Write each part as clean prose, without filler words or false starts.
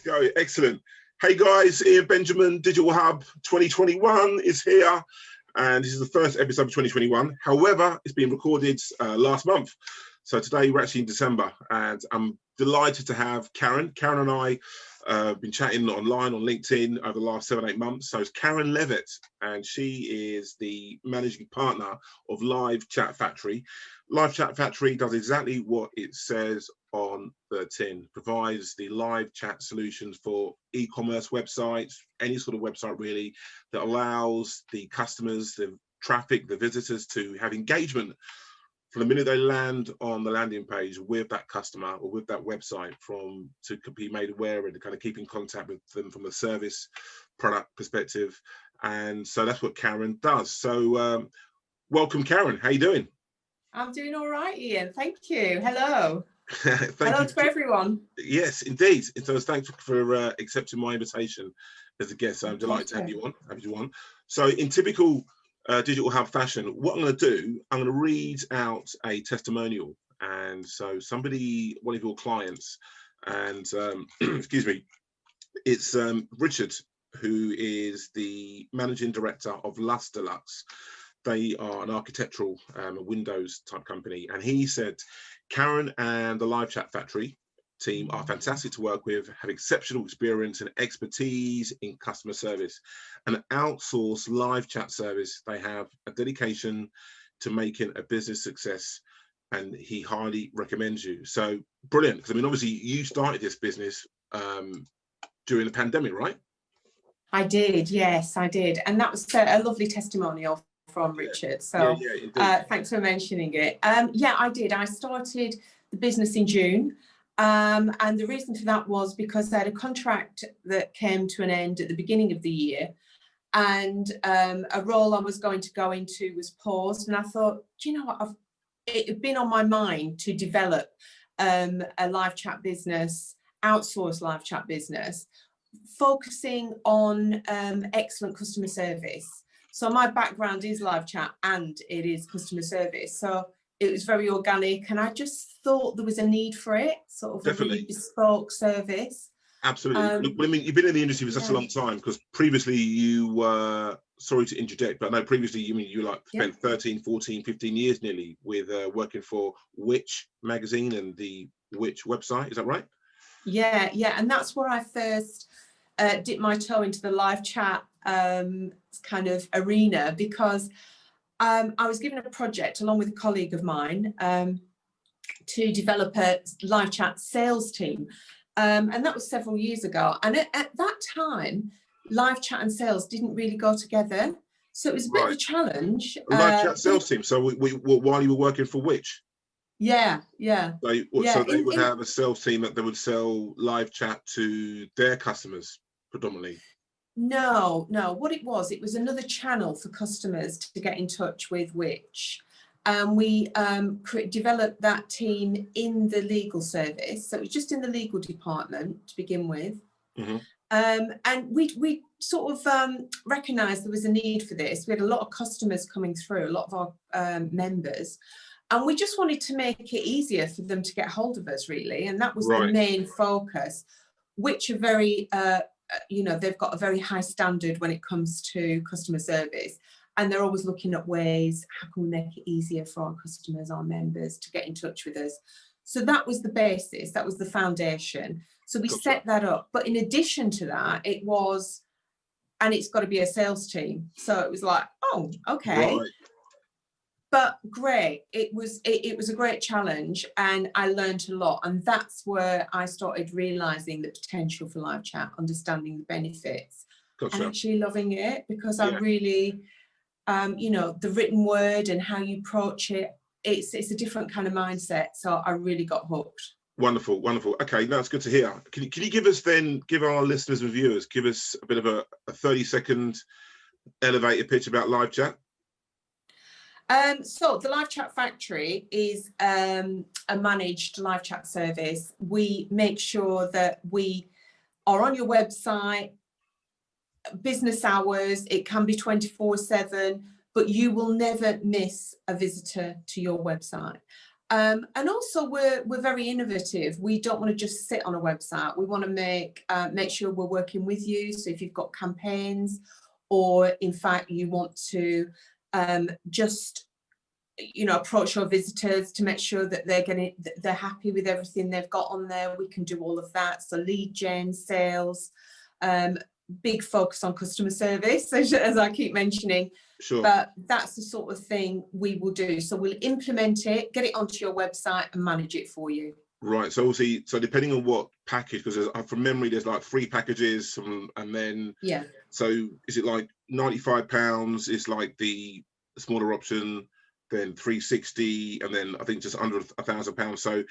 go. Excellent. Hey guys, Ian Benjamin, Digital Hub 2021 is here, and this is the first episode of 2021. However, it's been recorded last month. So today we're actually in December, and I'm delighted to have Karen. Karen and I have been chatting online on LinkedIn over the last 7-8 months. So it's Karen Levitt, and she is the managing partner of Live Chat Factory. Live Chat Factory does exactly what it says on the tin, provides the live chat solutions for e-commerce websites, any sort of website really, that allows the customers, the traffic, the visitors to have engagement from the minute they land on the landing page with that customer or with that website, to be made aware and to kind of keep in contact with them from a service product perspective. And so that's what Karen does. So welcome, Karen. How you doing? I'm doing all right, Ian. Thank you. Hello. Hello to everyone. Yes, indeed. So thanks for accepting my invitation as a guest. I'm delighted to have you on. So in typical Digital Hub fashion, what I'm going to do, I'm going to read out a testimonial. And so one of your clients, and excuse me, it's Richard, who is the managing director of Lusterlux. They are an architectural Windows type company, and he said Karen and the Live Chat Factory team are fantastic to work with, have exceptional experience and expertise in customer service, an outsourced live chat service. They have a dedication to making a business success, and he highly recommends you. So brilliant, because I mean, obviously you started this business during the pandemic, right? I did, yes, I did, and that was a lovely testimonial from Richard. So thanks for mentioning it. Yeah, I did. I started the business in June, and the reason for that was because I had a contract that came to an end at the beginning of the year, and a role I was going to go into was paused, and I thought, do you know what, it had been on my mind to develop a live chat business, outsourced live chat business, focusing on excellent customer service. So my background is live chat and it is customer service. So it was very organic, and I just thought there was a need for it, sort of a really bespoke service. Absolutely. Look, I mean, you've been in the industry for such a long time, because previously you were, sorry to interject, but no, previously you spent 13, 14, 15 years nearly with working for Which magazine and the Which website. Is that right? Yeah, and that's where I first dipped my toe into the live chat kind of arena, because I was given a project along with a colleague of mine to develop a live chat sales team, and that was several years ago, and at that time live chat and sales didn't really go together, so it was a bit of a challenge. A live chat sales team. So while you were working for Which? Yeah. So they would have a sales team that they would sell live chat to their customers predominantly. No, what it was another channel for customers to get in touch with Which. We developed that team in the legal service, so it was just in the legal department to begin with. And we sort of recognised there was a need for this. We had a lot of customers coming through, a lot of our members, and we just wanted to make it easier for them to get hold of us, really, and that was the main focus. Which are very they've got a very high standard when it comes to customer service, and they're always looking at ways, how can we make it easier for our customers, our members, to get in touch with us. So that was the basis, that was the foundation. So we set that up, but in addition to that, it's got to be a sales team. So it was like, oh, okay. But great, it was a great challenge, and I learned a lot, and that's where I started realizing the potential for live chat, understanding the benefits, and actually loving it, because I really, the written word and how you approach it, it's a different kind of mindset. So I really got hooked. Wonderful. Okay, no, it's good to hear. Can you give our listeners and viewers, give us a bit of a 30-second elevator pitch about live chat? So the Live Chat Factory is a managed live chat service. We make sure that we are on your website, business hours, it can be 24/7, but you will never miss a visitor to your website. And also we're very innovative. We don't want to just sit on a website. We want to make sure we're working with you. So if you've got campaigns, or in fact you want to just approach your visitors to make sure that they're happy with everything they've got on there, we can do all of that. So lead gen, sales, big focus on customer service, as I keep mentioning. Sure. But that's the sort of thing we will do. So we'll implement it, get it onto your website and manage it for you. Right. So obviously, so depending on what package, because from memory, there's like 3 packages, and then yeah. So is it like £95 is like the smaller option, then 360, and then I think just under £1,000. So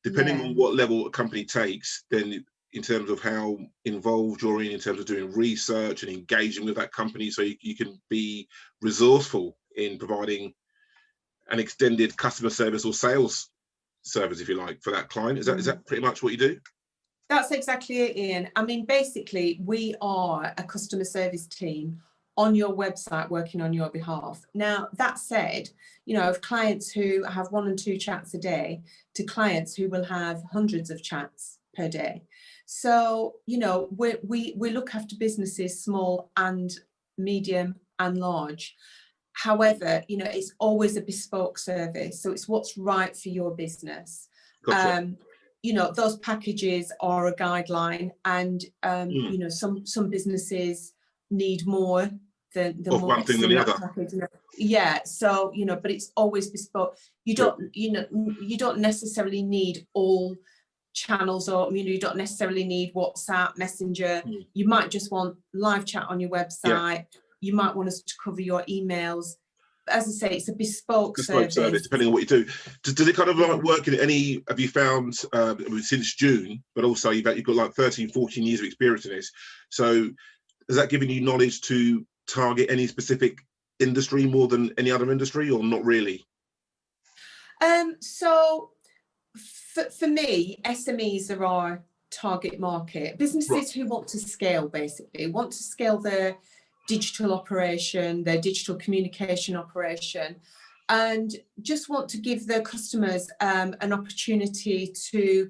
depending on what level a company takes, then in terms of how involved you're in terms of doing research and engaging with that company, so you can be resourceful in providing an extended customer service or sales service, if you like, for that client. Is that pretty much what you do? That's exactly it, Ian. I mean, basically, we are a customer service team on your website working on your behalf. Now, that said, of clients who have 1 and 2 chats a day to clients who will have hundreds of chats per day. So, we look after businesses small and medium and large. However, it's always a bespoke service. So it's what's right for your business. Gotcha. Those packages are a guideline, and some businesses need more than one thing than the other. Package. Yeah, so but it's always bespoke. You don't necessarily need all channels, or you don't necessarily need WhatsApp, Messenger. You might just want live chat on your website. You might want us to cover your emails. As I say, it's a bespoke service, depending on what you do. Does it kind of like work in any, have you found, since June, but also you've got like 13, 14 years of experience in this. So has that given you knowledge to target any specific industry more than any other industry, or not really? So for me, SMEs are our target market. Businesses who want to scale, basically, want to scale their digital operation, their digital communication operation, and just want to give their customers an opportunity to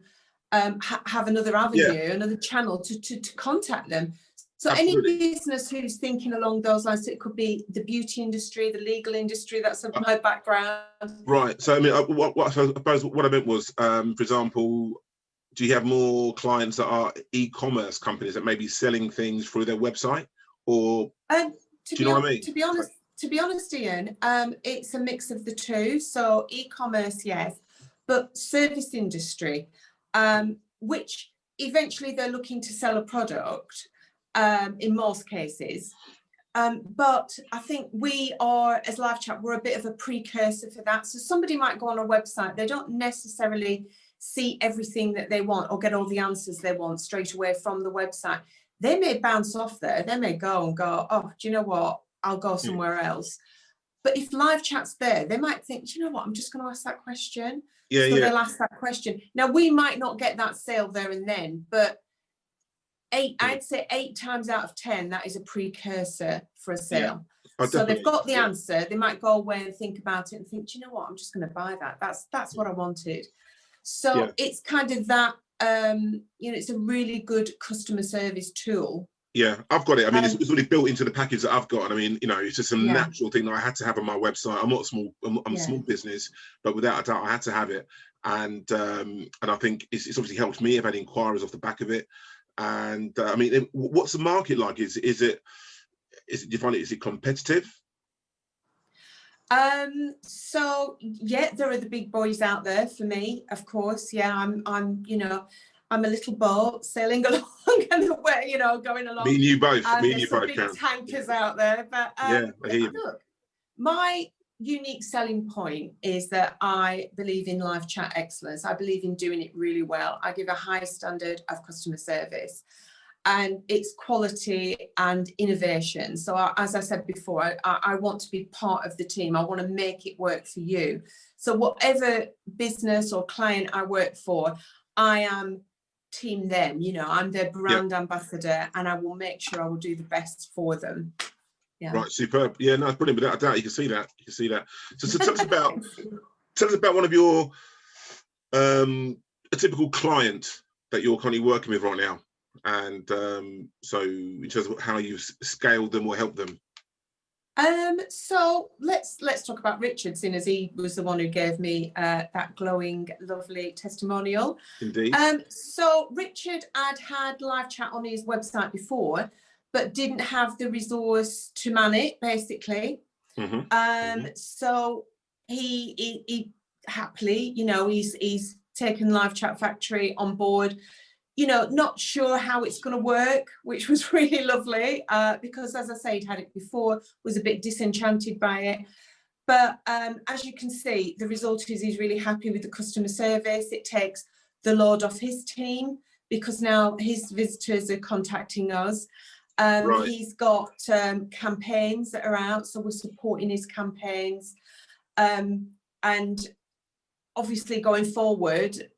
have another avenue, another channel to contact them. So Absolutely. Any business who's thinking along those lines, it could be the beauty industry, the legal industry, that's my background. Right. So I mean, I suppose what I meant was, for example, do you have more clients that are e-commerce companies that may be selling things through their website? Or do you know what I mean? To be honest, Ian, it's a mix of the two. So e-commerce, yes, but service industry, which eventually they're looking to sell a product in most cases. But I think we are, as Live Chat, we're a bit of a precursor for that. So somebody might go on a website, they don't necessarily see everything that they want or get all the answers they want straight away from the website. They may bounce off there. They may go and go, oh, do you know what? I'll go somewhere else. But if Live Chat's there, they might think, do you know what? I'm just going to ask that question. They'll ask that question. Now, we might not get that sale there and then, but I'd say 8 times out of 10, that is a precursor for a sale. So they've got the answer. They might go away and think about it and think, do you know what? I'm just going to buy that. That's what I wanted. So it's kind of that. It's a really good customer service tool. Yeah, I've got it. I mean, it's really built into the package that I've got. I mean, it's just a natural thing that I had to have on my website. I'm not small. I'm a small business, but without a doubt, I had to have it. And I think it's obviously helped me. I've had inquiries off the back of it. And I mean, what's the market like? Is it? Do you find it? Is it competitive? So there are the big boys out there for me, of course. I'm a little boat sailing along and going along. Me and you both. There's some big tankers out there. But I hear you. Look, my unique selling point is that I believe in live chat excellence. I believe in doing it really well. I give a high standard of customer service, and it's quality and innovation. So as I said before, I want to be part of the team. I want to make it work for you. So whatever business or client I work for, I am team them. I'm their brand ambassador, and I will make sure I will do the best for them. Right, superb. Yeah, no, it's brilliant. Without a doubt, you can see that. So tell us about one of your a typical client that you're currently working with right now, and so in terms of how you've scaled them or helped them? So let's talk about Richard, seeing as he was the one who gave me that glowing, lovely testimonial. Indeed. So Richard had live chat on his website before, but didn't have the resource to man it, basically. So he happily, he's taken Live Chat Factory on board. Not sure how it's going to work, which was really lovely, because as I said, he'd had it before, was a bit disenchanted by it. But as you can see, the result is he's really happy with the customer service. It takes the load off his team because now his visitors are contacting us. Right. He's got campaigns that are out, so we're supporting his campaigns. And obviously going forward,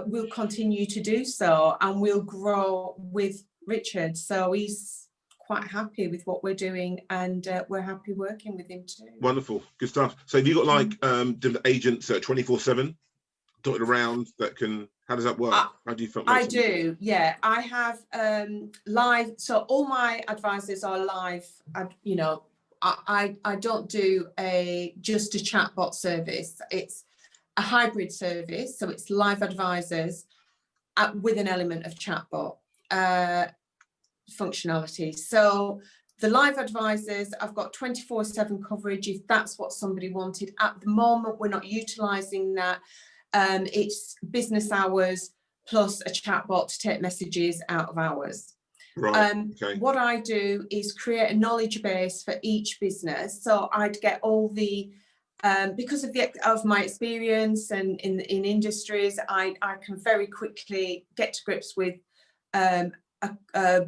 we'll continue to do so, and we'll grow with Richard. So he's quite happy with what we're doing, and we're happy working with him too. Wonderful, good stuff. So have you got like different agents 24/7 dotted around that can? How does that work? How do you feel? I do, yeah. I have live. So all my advisors are live. I don't do just a chatbot service. It's a hybrid service, so it's live advisors with an element of chatbot functionality. So the live advisors, I've got 24/7 coverage if that's what somebody wanted. At the moment, we're not utilising that. It's business hours plus a chatbot to take messages out of hours. Right. Okay. What I do is create a knowledge base for each business. So I'd get all the because of my experience and in industries, I can very quickly get to grips with a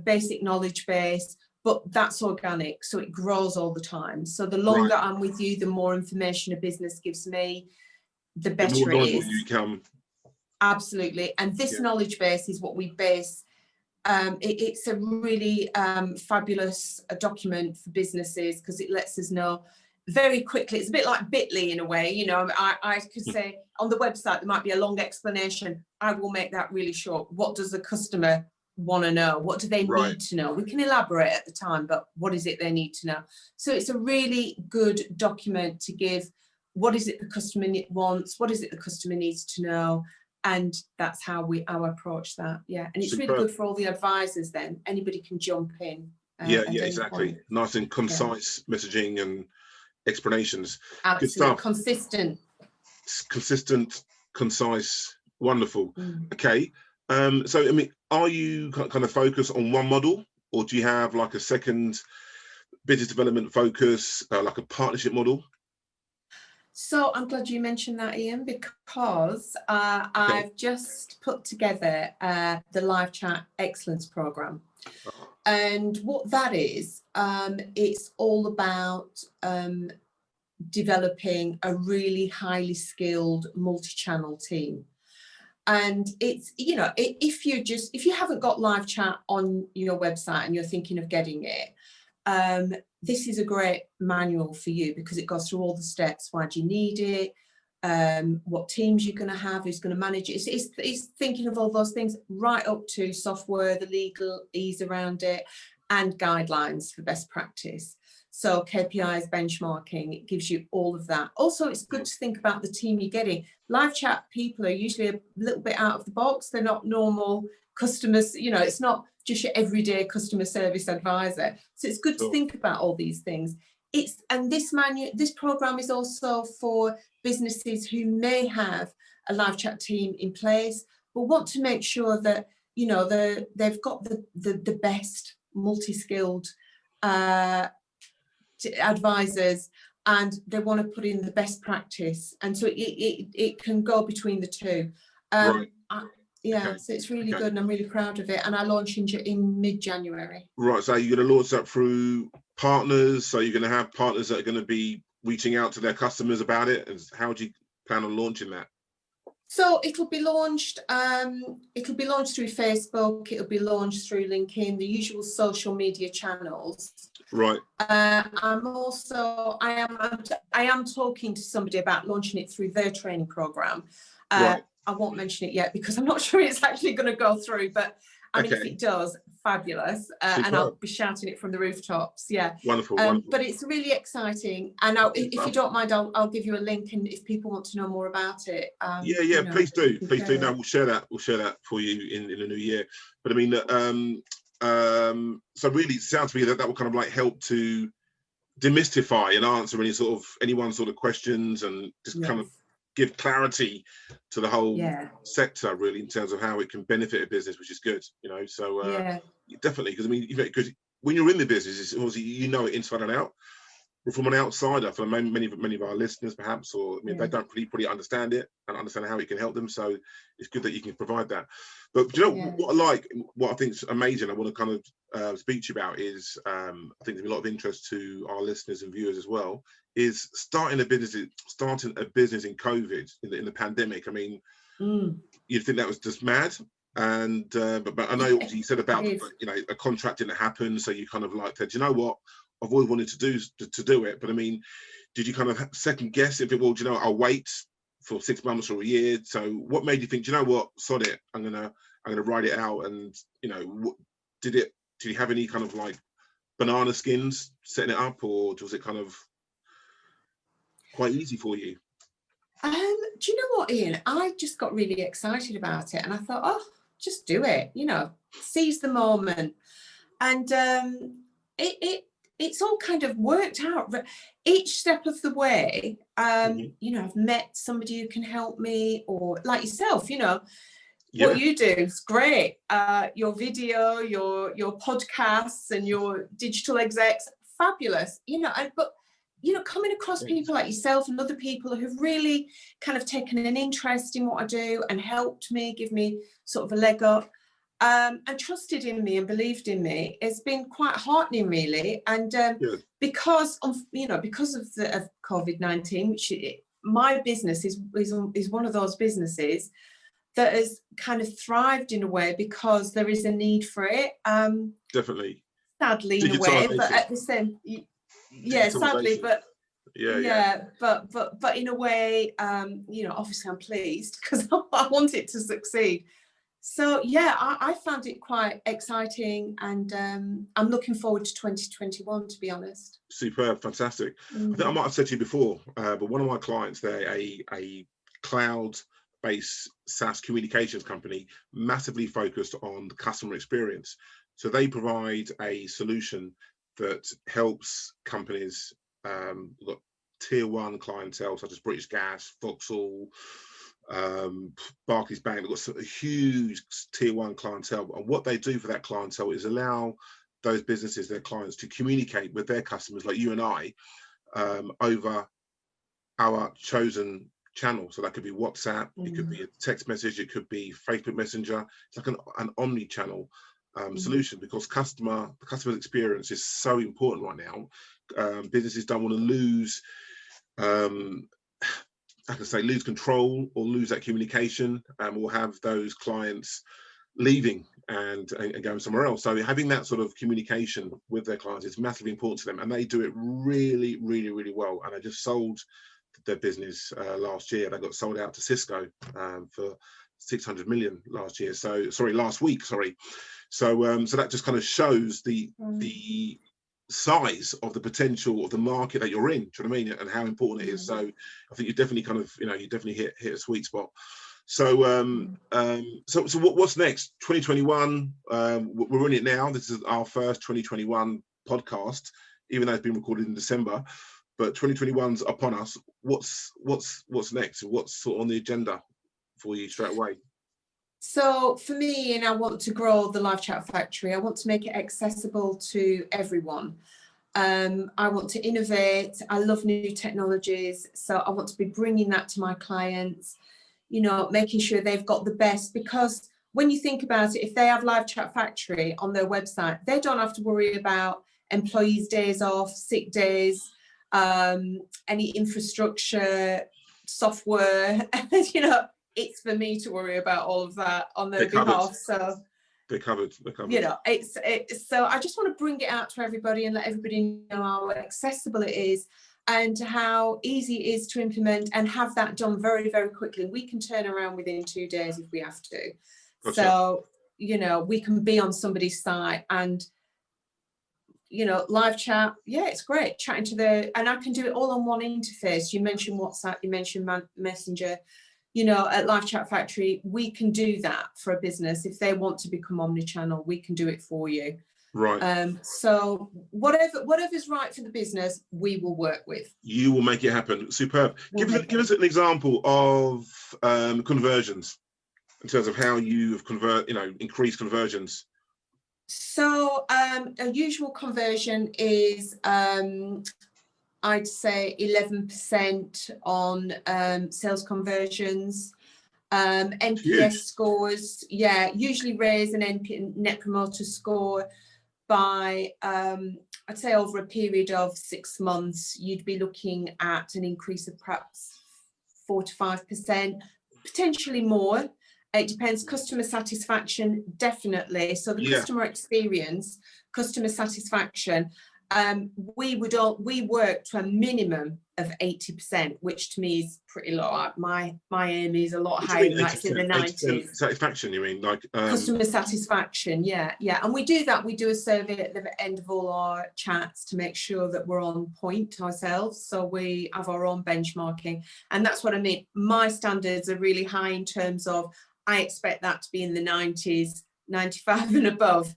basic knowledge base, but that's organic, so it grows all the time. So the longer I'm with you, the more information a business gives me, the better it is. You become. Absolutely, and this knowledge base is what we base. It's a really fabulous document for businesses because it lets us know very quickly. It's a bit like Bitly in a way, I could say on the website there might be a long explanation. I will make that really short. What does the customer want to know? What do they need to know? We can elaborate at the time, but what is it they need to know? So it's a really good document to give what is it the customer wants, what is it the customer needs to know, and that's how we approach that. Yeah, and it's really good for all the advisors. Then anybody can jump in. Exactly. Nice and concise messaging and explanations. Absolutely. Good stuff. Consistent, concise, wonderful. Okay. So I mean, are you kind of focused on one model, or do you have like a second business development focus, like a partnership model? So I'm glad you mentioned that, Ian, because I've just put together the Live Chat Excellence Programme. And what that is, it's all about developing a really highly skilled multi-channel team. And it's, if you haven't got live chat on your website and you're thinking of getting it, this is a great manual for you because it goes through all the steps. Why do you need it? What teams you're going to have, who's going to manage it. It's thinking of all those things right up to software, the legal ease around it, and guidelines for best practice. So KPIs, benchmarking, it gives you all of that. Also, it's good to think about the team you're getting. Live chat people are usually a little bit out of the box. They're not normal customers. It's not just your everyday customer service advisor. So it's good to think about all these things. This program is also for businesses who may have a live chat team in place, but want to make sure that they've got the best multi-skilled advisors, and they want to put in the best practice, and so it can go between the two. So it's really good, and I'm really proud of it. And I launch in mid-January. Right. So you're going to launch that through partners. So you're going to have partners that are going to be reaching out to their customers about it. And how do you plan on launching that? So it'll be launched through Facebook. It'll be launched through LinkedIn, the usual social media channels. Right. I am talking to somebody about launching it through their training program. I won't mention it yet because I'm not sure it's actually going to go through, but I mean, if it does, fabulous. And I'll be shouting it from the rooftops. Yeah. Wonderful, wonderful. But it's really exciting. And if you don't mind, I'll give you a link. And if people want to know more about it. Yeah, please do. Please do. No, we'll share that for you in the new year. But I mean, so really it sounds to me that will kind of like help to demystify and answer anyone's sort of questions and just kind of give clarity to the whole sector, really, in terms of how it can benefit a business, which is good, so definitely, because I mean, because when you're in the business, it's obviously it inside and out. But from an outsider, for many of our listeners perhaps, or I mean, they don't really understand it and understand how it can help them, so it's good that you can provide that. But do you know what I think is amazing, I want to kind of speak to you about is, I think there's a lot of interest to our listeners and viewers as well, is starting a business in COVID, in the pandemic. I mean, you'd think that was just mad. And but I know obviously you said about a contract didn't happen, so you kind of like said, you know what, I've always wanted to do it. But I mean, did you kind of second guess if it, well, I'll wait for 6 months or a year? So what made you think, you know what, sod it, I'm gonna write it out? And did you have any kind of like banana skins setting it up, or was it kind of quite easy for you? Do you know what, Ian? I just got really excited about it, and I thought, oh, just do it. Seize the moment, and it's all kind of worked out. Each step of the way, I've met somebody who can help me, or like yourself, what you do is great. Your video, your podcasts, and your digital execs, fabulous. But coming across people like yourself and other people who've really kind of taken an interest in what I do and helped me, give me sort of a leg up, and trusted in me and believed in me, it's been quite heartening, really. And because of COVID-19, which my business is one of those businesses that has kind of thrived in a way because there is a need for it. Definitely. Sadly, in a way, but at the same. Sadly, but but in a way, obviously I'm pleased because I want it to succeed. So I found it quite exciting, and I'm looking forward to 2021, to be honest. Superb, fantastic. I think I might have said to you before, but one of my clients, they're a cloud-based SaaS communications company, massively focused on the customer experience. So they provide a solution that helps companies, got tier 1 clientele such as British Gas, Vauxhall, Barclays Bank. They've got a huge tier 1 clientele, and what they do for that clientele is allow those businesses, their clients, to communicate with their customers like you and I over our chosen channel. So that could be WhatsApp, it could be a text message, it could be Facebook Messenger. It's like an omni-channel solution, because the customer experience is so important right now. Businesses don't want to lose lose control or lose that communication, or have those clients leaving and going somewhere else. So having that sort of communication with their clients is massively important to them, and they do it really, really, really well. And I just sold their business last year. They got sold out to Cisco for 600 million last week. So that just kind of shows the size of the potential of the market that you're in. Do you know what I mean? And how important it is. So I think you definitely kind of, you definitely hit a sweet spot. So so what's next? 2021. We're in it now. This is our first 2021 podcast, even though it's been recorded in December. But 2021's upon us. What's next? What's sort of on the agenda for you straight away? So for me, and I want to grow the Live Chat Factory. I want to make it accessible to everyone. I want to innovate. I love new technologies. So I want to be bringing that to my clients, making sure they've got the best. Because when you think about it, if they have Live Chat Factory on their website, they don't have to worry about employees' days off, sick days, any infrastructure, software, it's for me to worry about all of that on their behalf. So they're covered. It's so I just want to bring it out to everybody and let everybody know how accessible it is. and how easy it is to implement and have that done very, very quickly. We can turn around within 2 days if we have to. Gotcha. So, you know, we can be on somebody's site and, you know, live chat. Yeah, it's great chatting to and I can do it all on one interface. You mentioned WhatsApp, you mentioned Messenger. You know, at Live Chat Factory, we can do that for a business. If they want to become omnichannel, we can do it for you. Right. So whatever's right for the business, we will work with. You will make it happen. Superb. Give us an example of conversions in terms of how you have increased conversions. So a usual conversion is I'd say 11% on sales conversions. NPS scores, yeah, usually raise an Net Promoter Score by, I'd say over a period of 6 months, you'd be looking at an increase of perhaps 4 to 5%, potentially more. It depends. Customer satisfaction, definitely. So the customer experience, customer satisfaction, we work to a minimum of 80%, which to me is pretty low. My aim is a lot higher than that. It's in the 90s. Satisfaction, you mean, like customer satisfaction? Yeah. And we do that. We do a survey at the end of all our chats to make sure that we're on point ourselves. So we have our own benchmarking, and that's what I mean. My standards are really high in terms of I expect that to be in the 90s. 95 and above.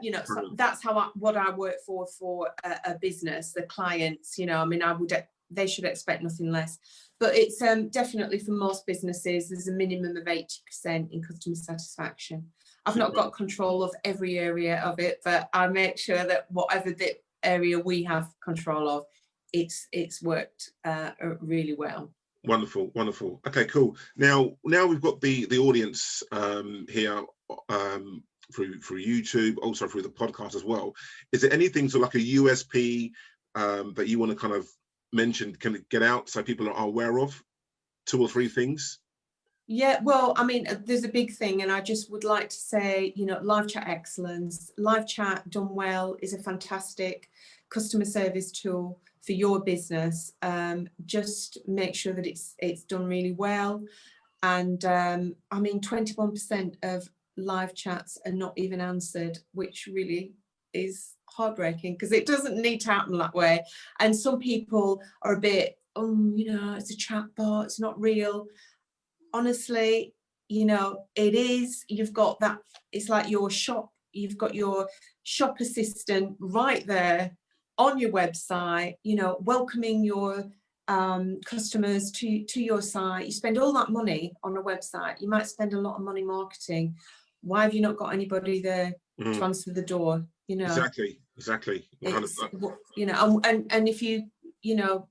You know, so that's what I work for a business, the clients. You know, I mean, they should expect nothing less. But it's definitely for most businesses, there's a minimum of 80% in customer satisfaction. I've not got control of every area of it, but I make sure that whatever the area we have control of, it's worked really well. Wonderful. Okay, cool. Now we've got the audience here through YouTube, also through the podcast as well. Is there anything like a USP that you want to kind of mention, can get out so people are aware of? 2 or 3 things? Yeah, well, I mean, there's a big thing, and I just would like to say, you know, live chat excellence. Live chat done well is a fantastic customer service tool for your business. Just make sure that it's done really well. And I mean, 21% of live chats are not even answered, which really is heartbreaking because it doesn't need to happen that way. And some people are a bit, you know, it's a chat bot, it's not real. Honestly, you know, it is. You've got that, it's like your shop, you've got your shop assistant right there on your website, you know, welcoming your customers to your site. You spend all that money on a website, you might spend a lot of money marketing. Why have you not got anybody there to answer the door? You know, exactly. You know, and if you know,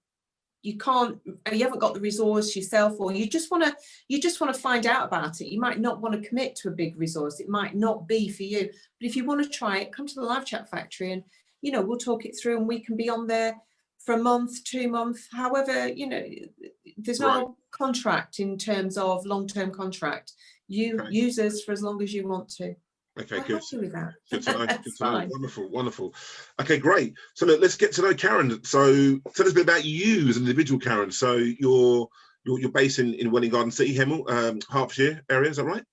you haven't got the resource yourself, or you just want to find out about it, you might not want to commit to a big resource, it might not be for you. But if you want to try it, come to the Live Chat Factory and, you know, we'll talk it through, and we can be on there for a month, 2 months, however, you know, there's no contract in terms of long-term contract. You use us for as long as you want to. Okay, good. With that. Good to know. Good to know. Wonderful. Okay, great. So let's get to know Karen. So tell us a bit about you as an individual, Karen. So you're based in Welwyn Garden City, Hemel, Hertfordshire area, is that right?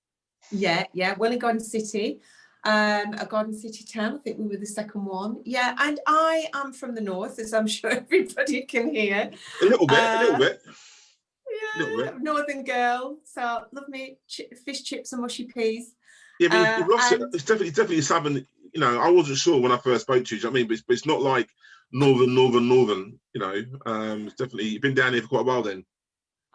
Yeah, Welwyn Garden City, a garden city town. I think we were the second one. Yeah, and I am from the north, as I'm sure everybody can hear. A little bit. Yeah, northern girl. So love me fish chips and mushy peas. Yeah, but it's definitely southern. You know, I wasn't sure when I first spoke to you. I mean, but it's not like northern. You know, it's definitely, you've been down here for quite a while then.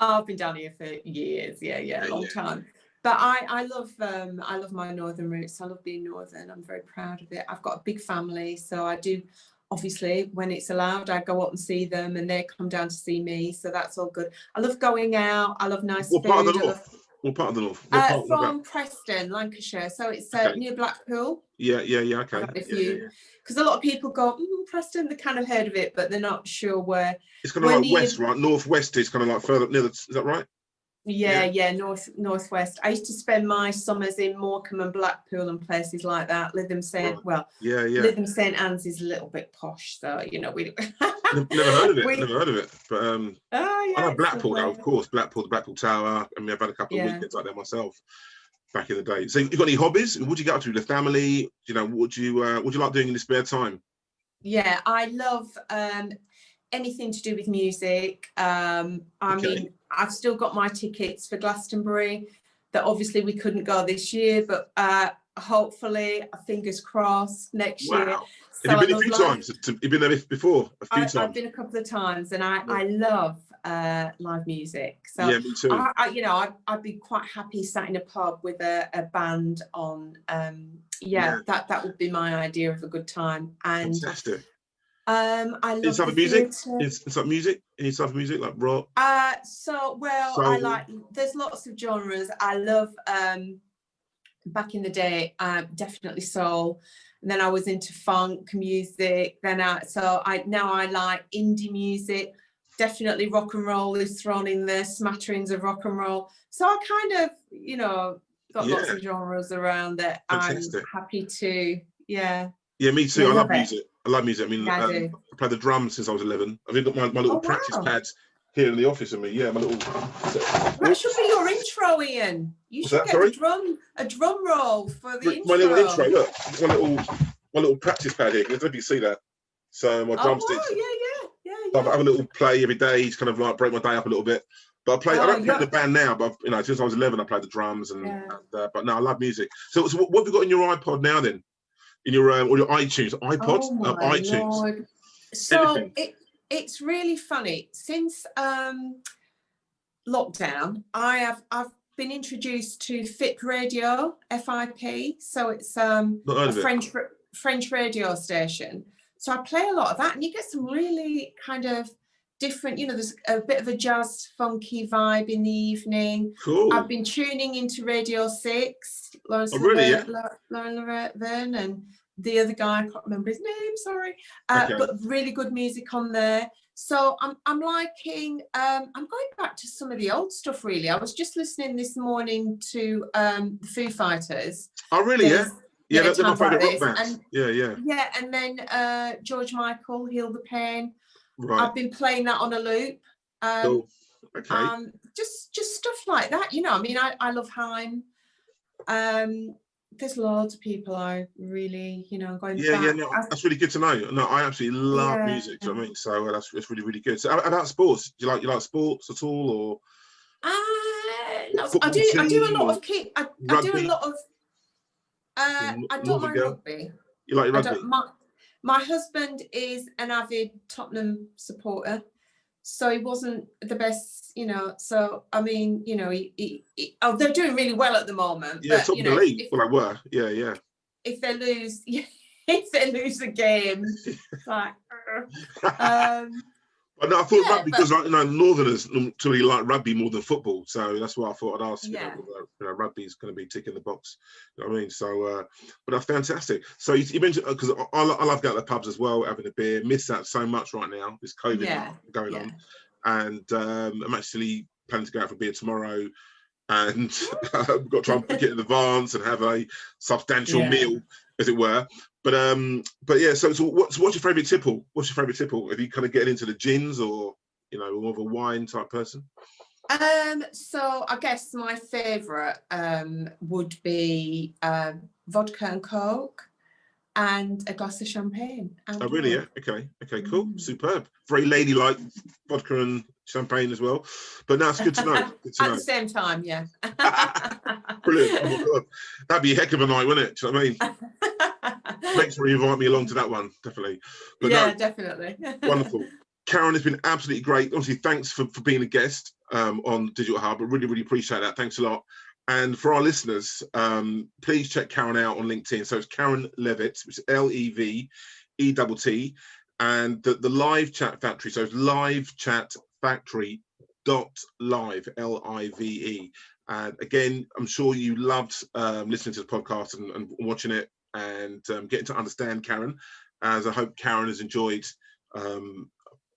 I've been down here for years. Yeah, long time. But I love my northern roots. I love being northern. I'm very proud of it. I've got a big family, so I do. Obviously, when it's allowed, I go up and see them, and they come down to see me. So that's all good. I love going out. I love nice food. What part of the north? From Preston, Lancashire. So it's near Blackpool. Yeah. Okay. Because a lot of people go, Preston, they kind of heard of it, but they're not sure where. It's kind of like west, right? Northwest is kind of like further up near. Is that right? Yeah, northwest. I used to spend my summers in Morecambe and Blackpool and places like that. Lytham St. Well, Lytham St Anne's is a little bit posh, so you know we. Never heard of it. We, Never heard of it. But oh I yeah, know it's Blackpool though, of lovely. course. Blackpool, the Blackpool Tower. I mean, I've had a couple of Yeah. weekends like that myself back in the day. So you got any hobbies? What do you get up to? The family? You know, what do you like doing in your spare time? Yeah, I love anything to do with music. I mean, I've still got my tickets for Glastonbury that obviously we couldn't go this year, but hopefully, fingers crossed, next year. Wow. So Have you I been a love few live. times? You've been there before? A few I've times? been a couple of times, and I Yeah. love live music. So Yeah, me too. I'd be quite happy sat in a pub with a band on. Yeah. That would be my idea of a good time. And Fantastic. I Any love type the of music? theatre. It's like music? Any type of music like rock, Well, I soul? like. There's lots of genres. I love. Back in the day, definitely soul. And then I was into funk music. Now I like indie music. Definitely rock and roll is thrown in there, smatterings of rock and roll. So I kind of, got lots Yeah, of genres around that I'm fantastic. happy to, yeah. Yeah, me too. Yeah, I love love it. music. I love music. I mean, Yeah, I do. I played the drums since I was 11. I've even got my little Oh, practice wow. pads here in the office of me. Yeah, my little. That should be your intro, Ian. You What's should that? get Sorry, a drum roll for the my little intro. intro. Look, my little practice pad here. I don't know if you see that. So my Oh, drumsticks. wow, I yeah. have a little play every day to kind of like break my day up a little bit. But I Oh, don't play in the band now, but since I was 11, I played the drums yeah. but no, I love music. So what have you got in your iPod now then? In your or your iTunes, iPods, Oh my iTunes, Lord. So anything? it's really funny. Since lockdown, I've been introduced to FIP Radio, FIP. So it's Not heard a of it. French radio station. So I play a lot of that, and you get some really kind of different, there's a bit of a jazz funky vibe in the evening. Cool. I've been tuning into Radio 6, Lawrence really? Yeah. Lauren Laverne, and the other guy, I can't remember his name, sorry. Okay. But really good music on there. So I'm liking, I'm going back to some of the old stuff, really. I was just listening this morning to the Foo Fighters. Oh, really? Yeah. Yeah, they're my times like favourite rock this. bands. Yeah. Yeah, and then George Michael, Heal the Pain. Right. I've been playing that on a loop. Cool. Okay. Just stuff like that, I mean, I love Haim. There's loads of people I really, going back. Yeah, no, that's really good to know. No, I absolutely love music. Do you know what I mean? So that's really, really good. So about sports, do you like sports at all, or? No, I do a lot of I do a rugby? lot of. I don't Northern mind girl? rugby. You like I rugby? don't. My husband is an avid Tottenham supporter, so he wasn't the best, So I mean, they're doing really well at the moment. Yeah, But top of the league. Well, I were. Yeah. If they lose, if they lose a game, it's like. But no, I thought rugby because Northerners truly like rugby more than football, so that's why I thought I'd ask. Yeah. Rugby is going to be ticking the box. You know what I mean? So, but that's fantastic. So you mentioned because I love going to the pubs as well, having a beer. Miss that so much right now. This COVID going on, and I'm actually planning to go out for beer tomorrow, and we've got to try and book it in advance and have a substantial meal, as it were. But yeah, so what's your favourite tipple? What's your favourite tipple? Have you kind of getting into the gins or more of a wine type person? So I guess my favourite would be vodka and Coke and a glass of champagne. Oh really? Yeah. Okay, cool. Superb. Very ladylike vodka and champagne as well. But no, it's good to know. At the same time, yeah. Brilliant. Oh my God. That'd be a heck of a night, wouldn't it? Do you know what I mean? Make sure you invite me along to that one, definitely. But definitely. Wonderful. Karen, has been absolutely great. Obviously, thanks for being a guest on Digital Hub. I really, really appreciate that. Thanks a lot. And for our listeners, please check Karen out on LinkedIn. So it's Karen Levitt, which is Levett, and the Live Chat Factory. So it's livechatfactory.live, Live. And again, I'm sure you loved listening to the podcast and watching it and getting to understand Karen, as I hope Karen has enjoyed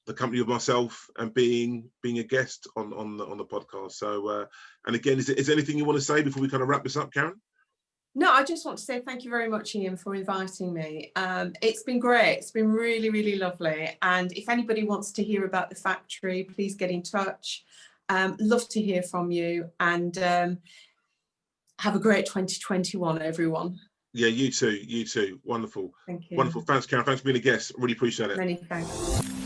the company of myself and being a guest on the podcast. So and again, is there anything you want to say before we kind of wrap this up, Karen? No, I just want to say thank you very much, Ian, for inviting me. It's been great. It's been really, really lovely. And if anybody wants to hear about the factory, please get in touch. Love to hear from you, and have a great 2021, everyone. Yeah, you too. You too. Wonderful. Thank you. Wonderful. Thanks, Karen. Thanks for being a guest. Really appreciate it. Many thanks.